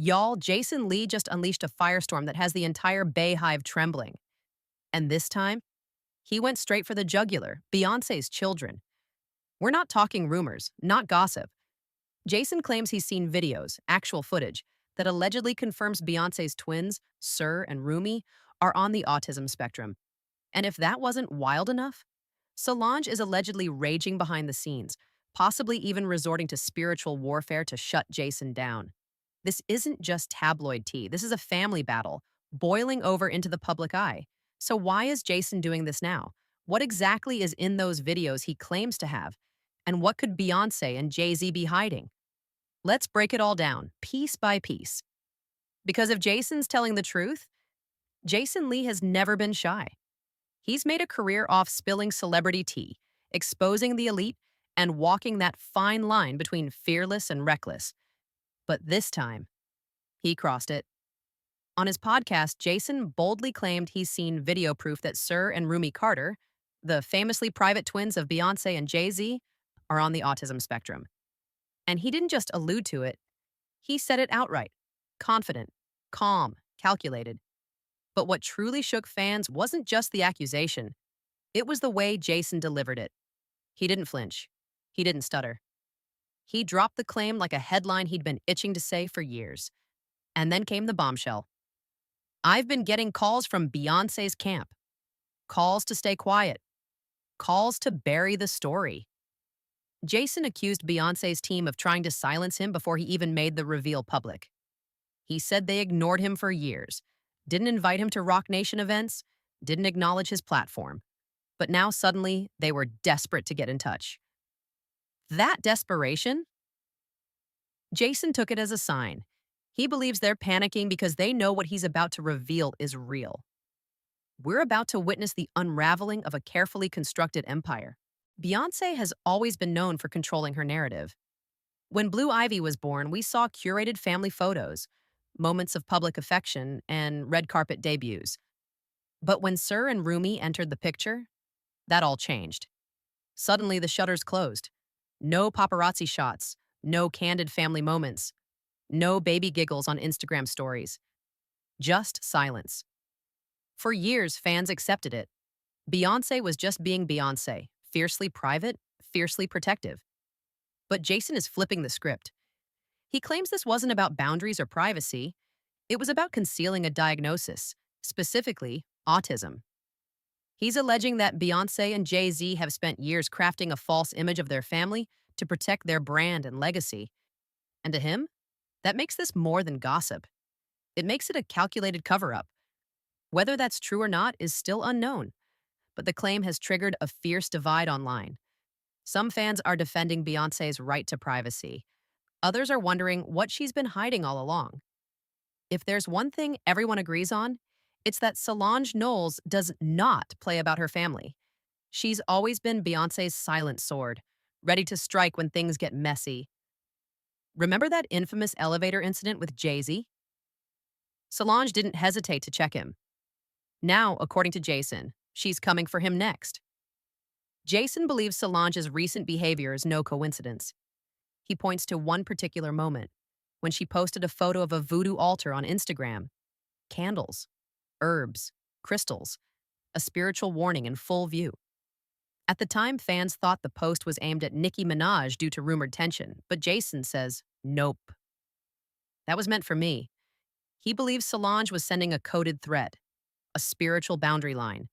Y'all, Jason Lee just unleashed a firestorm that has the entire Bay Hive trembling. And this time, he went straight for the jugular, Beyoncé's children. We're not talking rumors, not gossip. Jason claims he's seen videos, actual footage, that allegedly confirms Beyoncé's twins, Sir and Rumi, are on the autism spectrum. And if that wasn't wild enough, Solange is allegedly raging behind the scenes, possibly even resorting to spiritual warfare to shut Jason down. This isn't just tabloid tea, this is a family battle, boiling over into the public eye. So why is Jason doing this now? What exactly is in those videos he claims to have? And what could Beyoncé and Jay-Z be hiding? Let's break it all down, piece by piece. Because if Jason's telling the truth, Jason Lee has never been shy. He's made a career off spilling celebrity tea, exposing the elite, and walking that fine line between fearless and reckless. But this time, he crossed it. On his podcast, Jason boldly claimed he's seen video proof that Sir and Rumi Carter, the famously private twins of Beyoncé and Jay-Z, are on the autism spectrum. And he didn't just allude to it, he said it outright, confident, calm, calculated. But what truly shook fans wasn't just the accusation, it was the way Jason delivered it. He didn't flinch. He didn't stutter. He dropped the claim like a headline he'd been itching to say for years. And then came the bombshell. I've been getting calls from Beyoncé's camp. Calls to stay quiet. Calls to bury the story. Jason accused Beyoncé's team of trying to silence him before he even made the reveal public. He said they ignored him for years, didn't invite him to Rock Nation events, didn't acknowledge his platform. But now suddenly, they were desperate to get in touch. That desperation? Jason took it as a sign. He believes they're panicking because they know what he's about to reveal is real. We're about to witness the unraveling of a carefully constructed empire. Beyoncé has always been known for controlling her narrative. When Blue Ivy was born, we saw curated family photos, moments of public affection, and red carpet debuts. But when Sir and Rumi entered the picture, that all changed. Suddenly, the shutters closed. No paparazzi shots, no candid family moments, no baby giggles on Instagram stories. Just silence. For years, fans accepted it. Beyoncé was just being Beyoncé, fiercely private, fiercely protective. But Jason is flipping the script. He claims this wasn't about boundaries or privacy. It was about concealing a diagnosis, specifically autism. He's alleging that Beyoncé and Jay-Z have spent years crafting a false image of their family to protect their brand and legacy. And to him, that makes this more than gossip. It makes it a calculated cover-up. Whether that's true or not is still unknown, but the claim has triggered a fierce divide online. Some fans are defending Beyoncé's right to privacy. Others are wondering what she's been hiding all along. If there's one thing everyone agrees on, it's that Solange Knowles does not play about her family. She's always been Beyoncé's silent sword, ready to strike when things get messy. Remember that infamous elevator incident with Jay-Z? Solange didn't hesitate to check him. Now, according to Jason, she's coming for him next. Jason believes Solange's recent behavior is no coincidence. He points to one particular moment, when she posted a photo of a voodoo altar on Instagram. Candles, herbs, crystals, a spiritual warning in full view. At the time, fans thought the post was aimed at Nicki Minaj due to rumored tension, but Jason says, nope. That was meant for me. He believes Solange was sending a coded threat, a spiritual boundary line,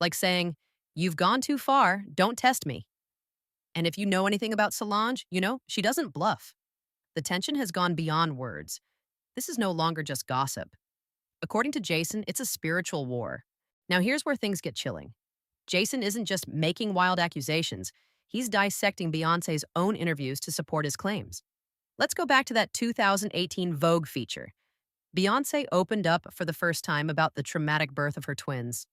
like saying, you've gone too far, don't test me. And if you know anything about Solange, you know, she doesn't bluff. The tension has gone beyond words. This is no longer just gossip. According to Jason, it's a spiritual war. Now here's where things get chilling. Jason isn't just making wild accusations, he's dissecting Beyoncé's own interviews to support his claims. Let's go back to that 2018 Vogue feature. Beyoncé opened up for the first time about the traumatic birth of her twins.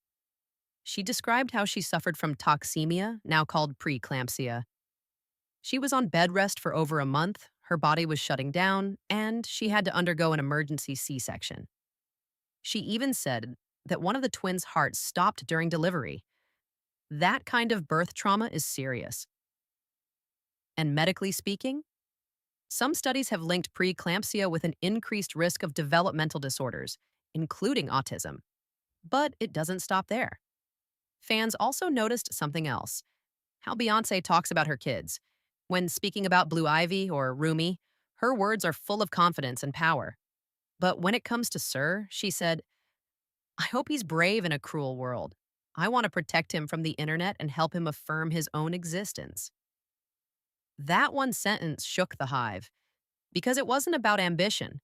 She described how she suffered from toxemia, now called preeclampsia. She was on bed rest for over a month, her body was shutting down, and she had to undergo an emergency C-section. She even said that one of the twins' hearts stopped during delivery. That kind of birth trauma is serious. And medically speaking, Some studies have linked preeclampsia with an increased risk of developmental disorders, including autism. But it doesn't stop there. Fans also noticed something else: how Beyoncé talks about her kids. When speaking about Blue Ivy or Rumi, her words are full of confidence and power. But when it comes to Sir, she said, "I hope he's brave in a cruel world. I want to protect him from the internet and help him affirm his own existence." That one sentence shook the hive because it wasn't about ambition.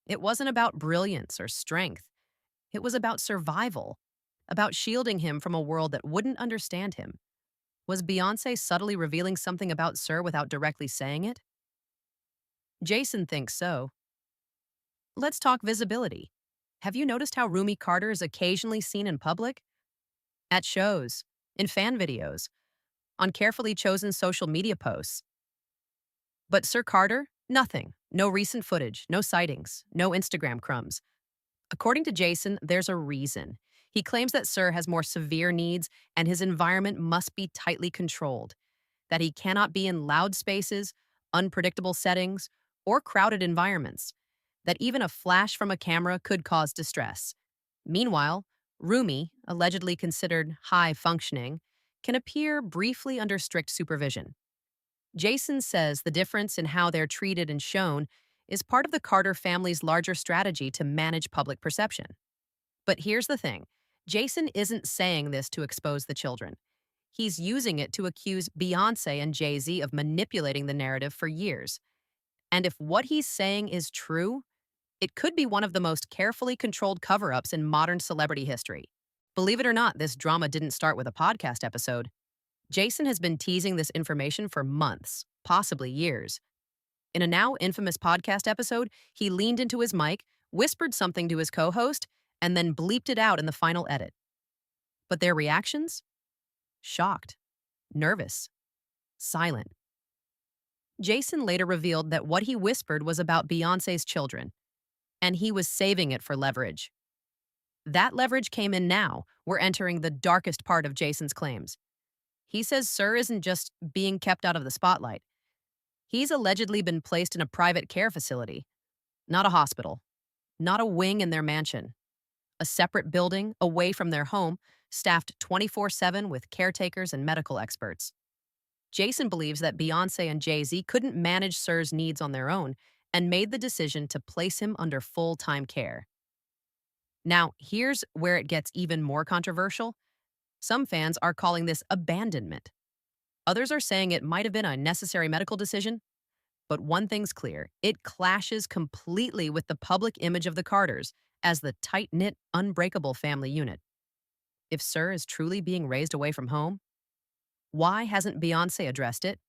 It wasn't about brilliance or strength. It was about survival, about shielding him from a world that wouldn't understand him. Was Beyoncé subtly revealing something about Sir without directly saying it? Jason thinks so. Let's talk visibility. Have you noticed how Rumi Carter is occasionally seen in public? At shows, in fan videos, on carefully chosen social media posts. But Sir Carter? Nothing. No recent footage, no sightings, no Instagram crumbs. According to Jason, there's a reason. He claims that Sir has more severe needs and his environment must be tightly controlled, that he cannot be in loud spaces, unpredictable settings, or crowded environments, that even a flash from a camera could cause distress. Meanwhile, Rumi, allegedly considered high functioning, can appear briefly under strict supervision. Jason says the difference in how they're treated and shown is part of the Carter family's larger strategy to manage public perception. But here's the thing: Jason isn't saying this to expose the children. He's using it to accuse Beyoncé and Jay-Z of manipulating the narrative for years. And if what he's saying is true, it could be one of the most carefully controlled cover ups in modern celebrity history. Believe it or not, this drama didn't start with a podcast episode. Jason has been teasing this information for months, possibly years. In a now infamous podcast episode, he leaned into his mic, whispered something to his co host, and then bleeped it out in the final edit. But their reactions? Shocked, nervous, silent. Jason later revealed that what he whispered was about Beyoncé's children, and he was saving it for leverage. That leverage came in now. We're entering the darkest part of Jason's claims. He says Sir isn't just being kept out of the spotlight. He's allegedly been placed in a private care facility, not a hospital, not a wing in their mansion, a separate building away from their home, staffed 24/7 with caretakers and medical experts. Jason believes that Beyoncé and Jay-Z couldn't manage Sir's needs on their own and made the decision to place him under full-time care. Now, here's where it gets even more controversial. Some fans are calling this abandonment. Others are saying it might have been a necessary medical decision. But one thing's clear: it clashes completely with the public image of the Carters as the tight-knit, unbreakable family unit. If Sir is truly being raised away from home, why hasn't Beyoncé addressed it?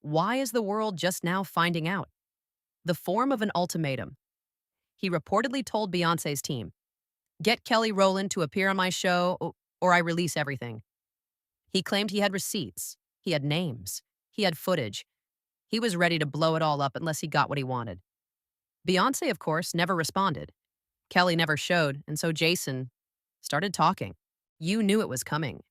Why is the world just now finding out? The form of an ultimatum. He reportedly told Beyoncé's team, "Get Kelly Rowland to appear on my show or I release everything." He claimed he had receipts, he had names, he had footage. He was ready to blow it all up unless he got what he wanted. Beyoncé, of course, never responded. Kelly never showed, and so Jason started talking. You knew it was coming.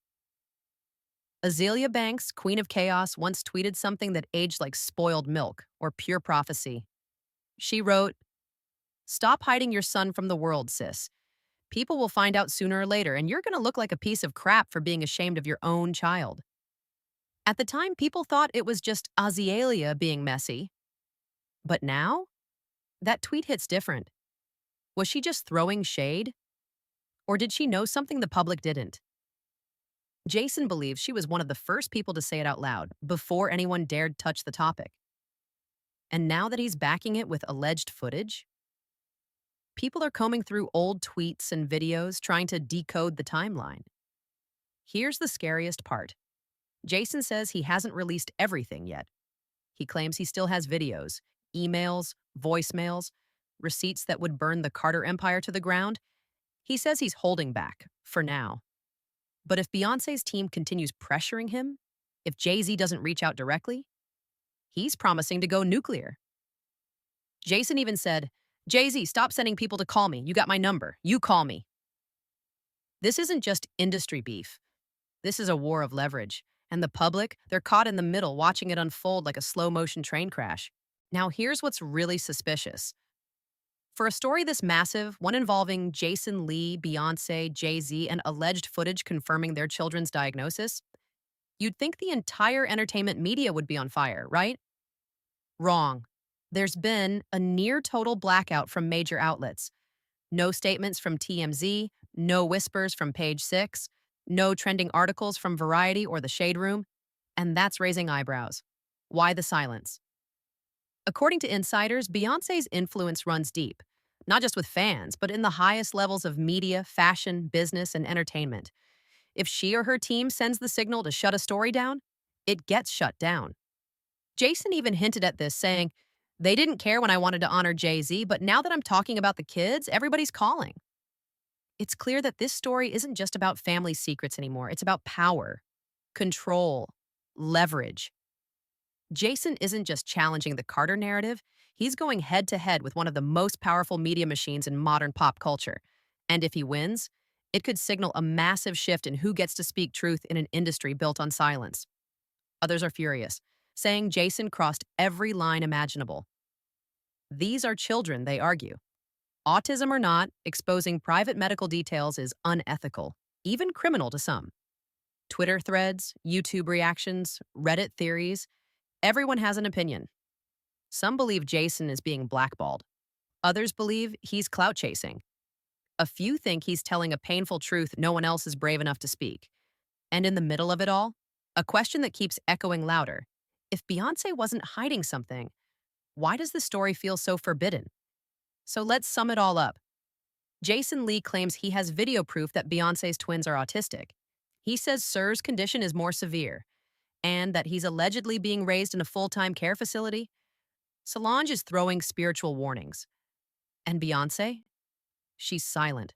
Azealia Banks, Queen of Chaos, once tweeted something that aged like spoiled milk or pure prophecy. She wrote, "Stop hiding your son from the world, sis. People will find out sooner or later, and you're going to look like a piece of crap for being ashamed of your own child." At the time, people thought it was just Azealia being messy. But now, that tweet hits different. Was she just throwing shade? Or did she know something the public didn't? Jason believes she was one of the first people to say it out loud, before anyone dared touch the topic. And now that he's backing it with alleged footage, people are combing through old tweets and videos trying to decode the timeline. Here's the scariest part. Jason says he hasn't released everything yet. He claims he still has videos, emails, voicemails, receipts that would burn the Carter empire to the ground. He says he's holding back, for now. But if Beyoncé's team continues pressuring him, if Jay-Z doesn't reach out directly, he's promising to go nuclear. Jason even said, "Jay-Z, stop sending people to call me. You got my number. You call me." This isn't just industry beef. This is a war of leverage. And the public, they're caught in the middle watching it unfold like a slow-motion train crash. Now, here's what's really suspicious. For a story this massive, one involving Jason Lee, Beyonce, Jay-Z, and alleged footage confirming their children's diagnosis, you'd think the entire entertainment media would be on fire, right? Wrong. There's been a near total blackout from major outlets. No statements from TMZ, no whispers from Page Six, no trending articles from Variety or The Shade Room, and that's raising eyebrows. Why the silence? According to insiders, Beyonce's influence runs deep, not just with fans, but in the highest levels of media, fashion, business, and entertainment. If she or her team sends the signal to shut a story down, it gets shut down. Jason even hinted at this, saying, "They didn't care when I wanted to honor Jay-Z, but now that I'm talking about the kids, everybody's calling." It's clear that this story isn't just about family secrets anymore. It's about power, control, leverage. Jason isn't just challenging the Carter narrative, he's going head to head with one of the most powerful media machines in modern pop culture. And if he wins, it could signal a massive shift in who gets to speak truth in an industry built on silence. Others are furious, saying Jason crossed every line imaginable. These are children, they argue. Autism or not, exposing private medical details is unethical, even criminal to some. Twitter threads, YouTube reactions, Reddit theories, everyone has an opinion. Some believe Jason is being blackballed. Others believe he's clout chasing. A few think he's telling a painful truth no one else is brave enough to speak. And in the middle of it all, a question that keeps echoing louder. If Beyonce wasn't hiding something, why does the story feel so forbidden? So let's sum it all up. Jason Lee claims he has video proof that Beyonce's twins are autistic. He says Sir's condition is more severe, and that he's allegedly being raised in a full-time care facility. Solange is throwing spiritual warnings. And Beyonce? She's silent.